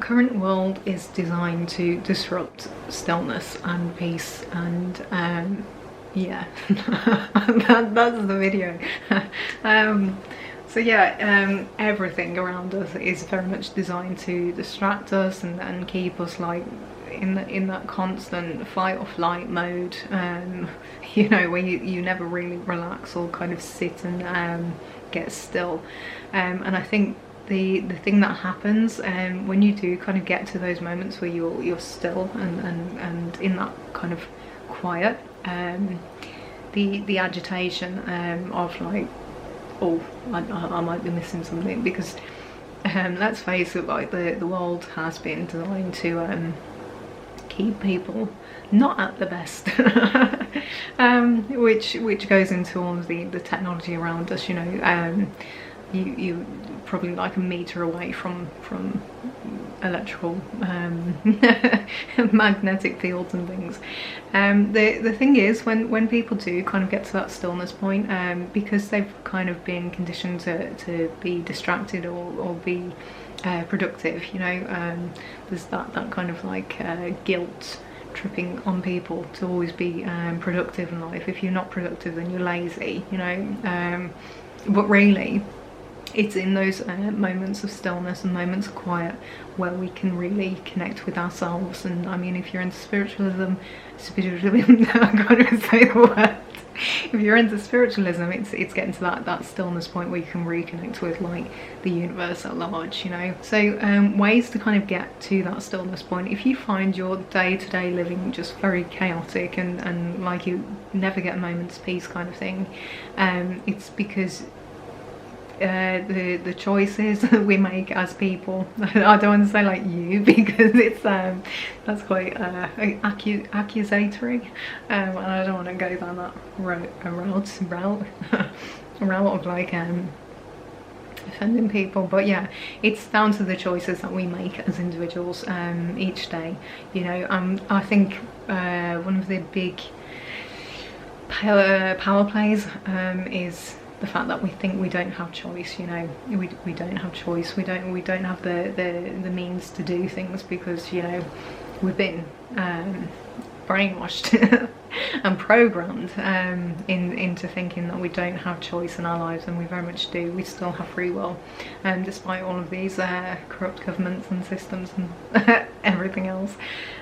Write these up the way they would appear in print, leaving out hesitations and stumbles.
current world is designed to disrupt stillness and peace, and yeah, that's the video. So yeah, everything around us is very much designed to distract us and keep us like in that constant fight or flight mode, you know, where you never really relax or kind of sit and get still. And I think the thing that happens when you do kind of get to those moments where you're still and in that kind of quiet, the agitation of like, oh, I might be missing something, because let's face it, like the world has been designed to keep people not at the best, which goes into all of the technology around us. You know, you probably like a meter away from electrical magnetic fields and things. The thing is, when people do kind of get to that stillness point, because they've kind of been conditioned to be distracted or be productive, you know, there's that kind of like guilt tripping on people to always be productive in life. If you're not productive, then you're lazy, you know. But really, it's in those moments of stillness and moments of quiet where we can really connect with ourselves. And I mean, if you're into spiritualism, I can't even say the word. If you're into spiritualism, it's getting to that stillness point where you can reconnect with like the universe at large, you know. So ways to kind of get to that stillness point: if you find your day-to-day living just very chaotic and like you never get a moment's peace kind of thing, it's because the choices that we make as people, I don't want to say like you, because it's that's quite accusatory, and I don't want to go down that route of like offending people. But yeah, it's down to the choices that we make as individuals each day, you know. I think one of the big power plays is the fact that we think we don't have choice. You know, we don't have choice. We don't have the means to do things because, you know, we've been brainwashed and programmed into thinking that we don't have choice in our lives, and we very much do. We still have free will, despite all of these corrupt governments and systems and everything else.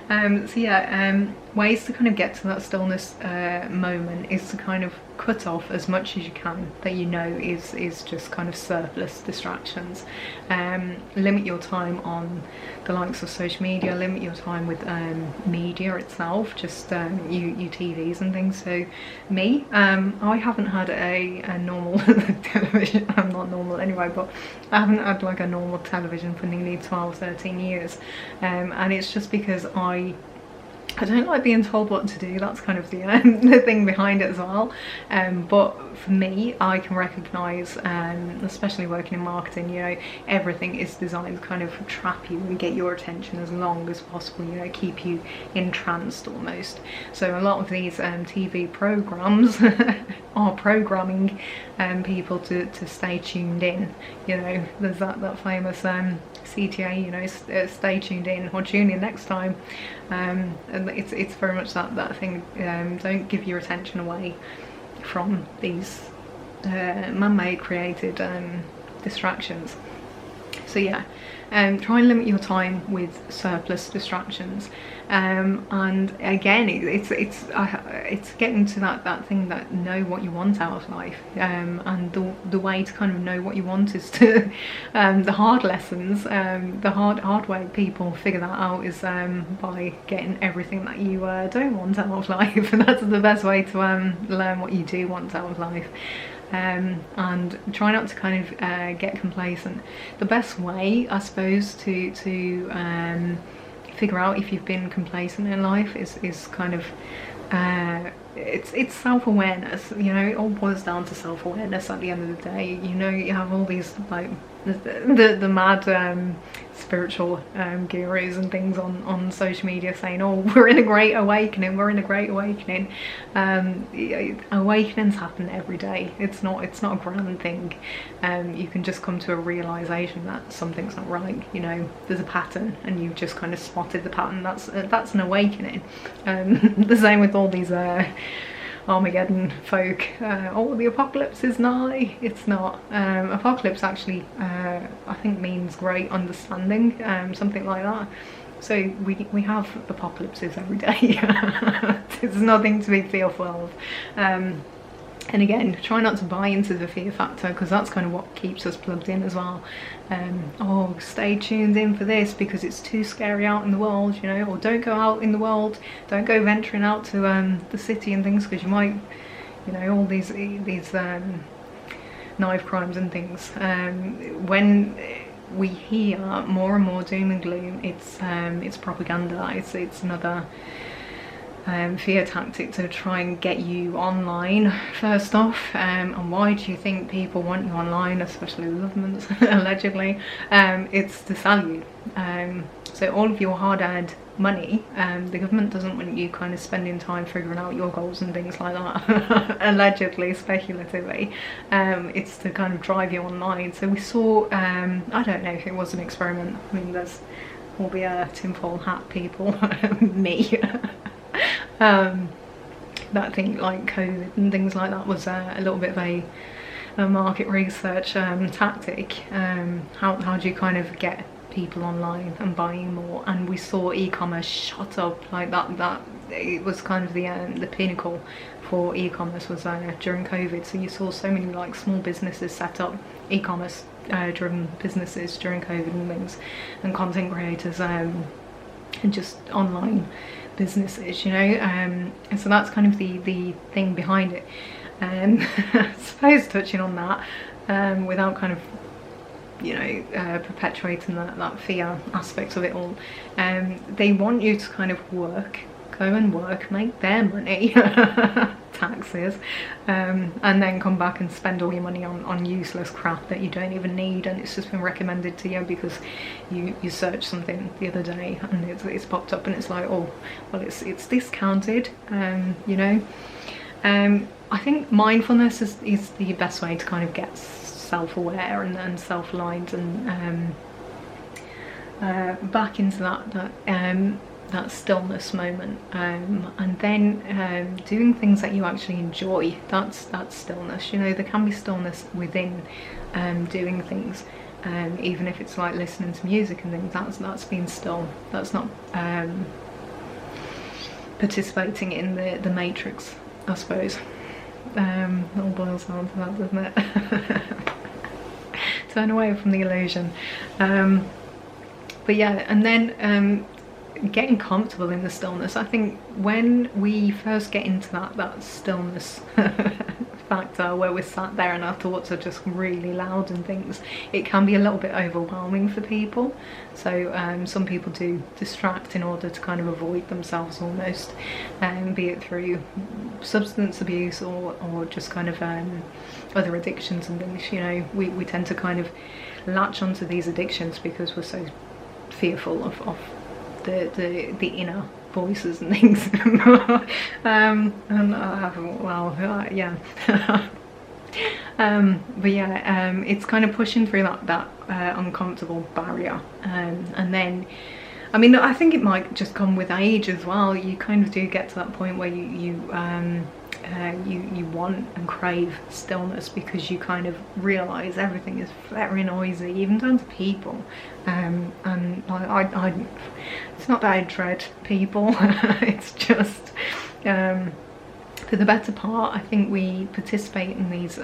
So yeah, ways to kind of get to that stillness moment is to kind of cut off as much as you can that you know is just kind of surplus distractions. Limit your time on the likes of social media, limit your time with media itself, just you TVs and things. So me, I haven't had a normal television. I'm not normal anyway, but I haven't had like a normal television for nearly 12-13 years, and it's just because I don't like being told what to do. That's kind of the thing behind it as well. But for me, I can recognise, especially working in marketing, you know, everything is designed to kind of trap you and get your attention as long as possible, you know, keep you entranced almost. So a lot of these TV programmes are programming people to stay tuned in. You know, there's that famous CTA, you know, stay tuned in or tune in next time. And it's very much that thing. Don't give your attention away from these man-made created distractions. So yeah, try and limit your time with surplus distractions, and again, it's getting to that thing that know what you want out of life, and the way to kind of know what you want is to the hard lessons, the hard way people figure that out is by getting everything that you don't want out of life. And that's the best way to learn what you do want out of life. And try not to kind of get complacent. The best way, I suppose, to figure out if you've been complacent in life is kind of it's self-awareness, you know. It all boils down to self-awareness at the end of the day. You know, you have all these like the mad spiritual gurus and things on social media saying, oh, we're in a great awakening, we're in a great awakening. Awakenings happen every day. It's not a grand thing. You can just come to a realization that something's not right, you know. There's a pattern and you've just kind of spotted the pattern. That's an awakening. The same with all these Armageddon folk. Oh, the apocalypse is nigh. It's not. Apocalypse actually I think means great understanding, something like that. So we have apocalypses every day. There's nothing to be fearful of. And again, try not to buy into the fear factor, because that's kind of what keeps us plugged in as well. Oh, stay tuned in for this because it's too scary out in the world, you know, or don't go out in the world, don't go venturing out to the city and things, because you might, you know, all these knife crimes and things. When we hear more and more doom and gloom, it's propaganda. It's another fear tactic to try and get you online first off. And why do you think people want you online, especially the governments? Allegedly, it's to sell you. So all of your hard-earned money, the government doesn't want you kind of spending time figuring out your goals and things like that. Allegedly, speculatively, it's to kind of drive you online. So we saw, I don't know if it was an experiment. I mean, there's all the tinfoil hat people, me. That thing like COVID and things like that was a little bit of a market research tactic. How do you kind of get people online and buying more? And we saw e-commerce shot up like that. It was kind of the pinnacle for e-commerce was during COVID. So you saw so many like small businesses set up, e-commerce driven businesses during COVID and things, and content creators and just online businesses, you know. And so that's kind of the thing behind it. I suppose touching on that, without kind of, you know, perpetuating that fear aspect of it all, they want you to kind of go and work, make their money, taxes, and then come back and spend all your money on useless crap that you don't even need, and it's just been recommended to you because you searched something the other day and it's popped up and it's like, oh, well, it's discounted, you know. I think mindfulness is the best way to kind of get self-aware and self-aligned and back into that stillness moment, and then doing things that you actually enjoy. That's stillness, you know. There can be stillness within doing things, even if it's like listening to music and things. That's being still. That's not participating in the matrix, I suppose. It all boils down to that, doesn't it? Turn away from the illusion. But yeah, and then getting comfortable in the stillness. I think when we first get into that stillness factor, where we're sat there and our thoughts are just really loud and things, it can be a little bit overwhelming for people. So some people do distract in order to kind of avoid themselves almost, be it through substance abuse or just kind of other addictions and things. You know, we tend to kind of latch onto these addictions because we're so fearful of the inner voices and things. And I haven't, well, yeah. But yeah, it's kind of pushing through that uncomfortable barrier, and then, I mean, I think it might just come with age as well. You kind of do get to that point where you want and crave stillness because you kind of realise everything is very noisy, even down to people. And I it's not that I dread people. It's just for the better part, I think we participate in these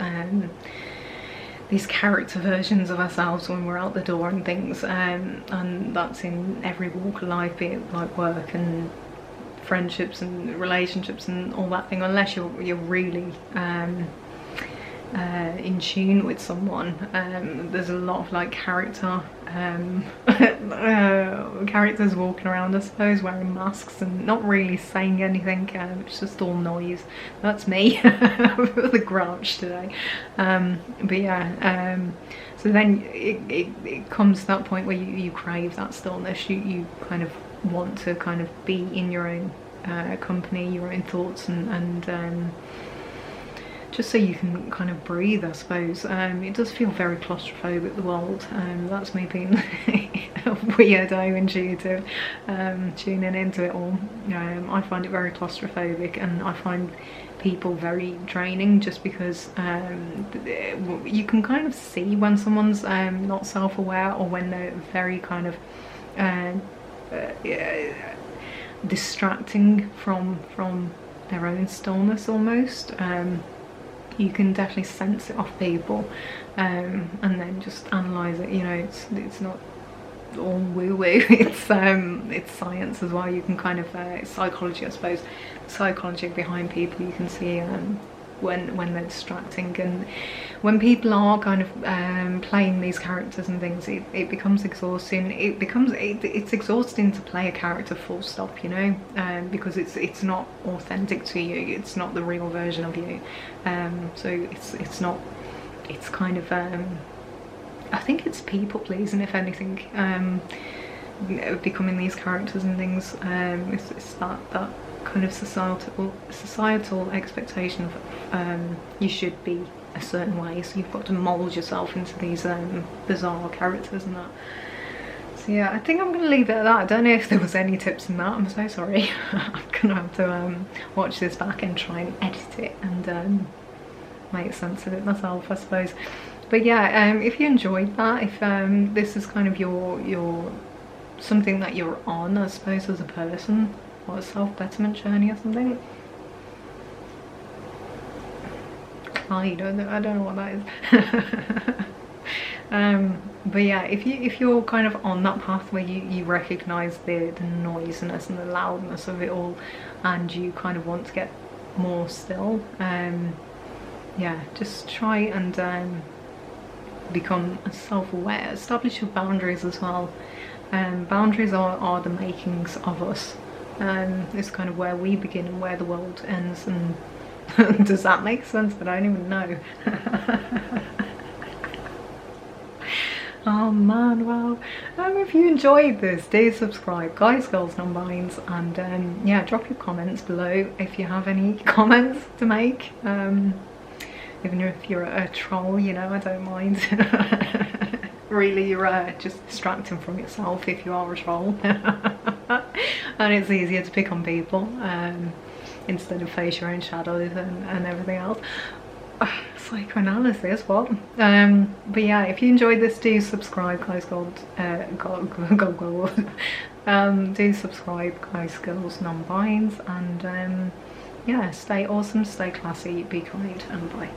character versions of ourselves when we're out the door and things, and that's in every walk of life, be it like work and friendships and relationships and all that thing. Unless you're really in tune with someone, there's a lot of like character characters walking around, I suppose, wearing masks and not really saying anything. It's just all noise. That's me. The grouch today. But yeah, so then it comes to that point where you crave that stillness. You kind of want to kind of be in your own company, your own thoughts, and just so you can kind of breathe, I suppose. It does feel very claustrophobic, the world. That's me being a weirdo intuitive, tuning into it all. I find it very claustrophobic, and I find people very draining, just because you can kind of see when someone's not self-aware, or when they're very kind of distracting from their own stillness almost. You can definitely sense it off people, and then just analyze it. You know, it's not all woo-woo. It's science as well. You can kind of it's psychology, I suppose. Psychology behind people. You can see when they're distracting, and when people are kind of playing these characters and things, it becomes exhausting. It's exhausting to play a character, full stop, you know, because it's not authentic to you. It's not the real version of you. So it's not. It's kind of I think it's people pleasing, if anything. Becoming these characters and things. It's that kind of societal expectation of you should be a certain way, so you've got to mold yourself into these bizarre characters and that. So yeah, I think I'm gonna leave it at that. I don't know if there was any tips in that. I'm so sorry. I'm gonna have to watch this back and try and edit it and make sense of it myself, I suppose. But yeah, if you enjoyed that, if this is kind of your something that you're on, I suppose, as a person, or a self-betterment journey or something. Clyde, I don't know what that is. But yeah, if you're kind of on that path where you recognise the noisiness and the loudness of it all, and you kind of want to get more still, yeah, just try and become self-aware. Establish your boundaries as well. Boundaries are the makings of us. It's kind of where we begin and where the world ends. And does that make sense? I don't even know. Oh man, wow. If you enjoyed this, do subscribe, guys, girls, non-binds, and yeah, drop your comments below if you have any comments to make. Even if you're a troll, you know, I don't mind. Really, you're just distracting from yourself if you are a troll. And it's easier to pick on people instead of face your own shadows and everything else. Psychoanalysis, what? But yeah, if you enjoyed this, do subscribe, guys, do subscribe, guys, girls, non-binds, and yeah, stay awesome, stay classy, be kind, and bye.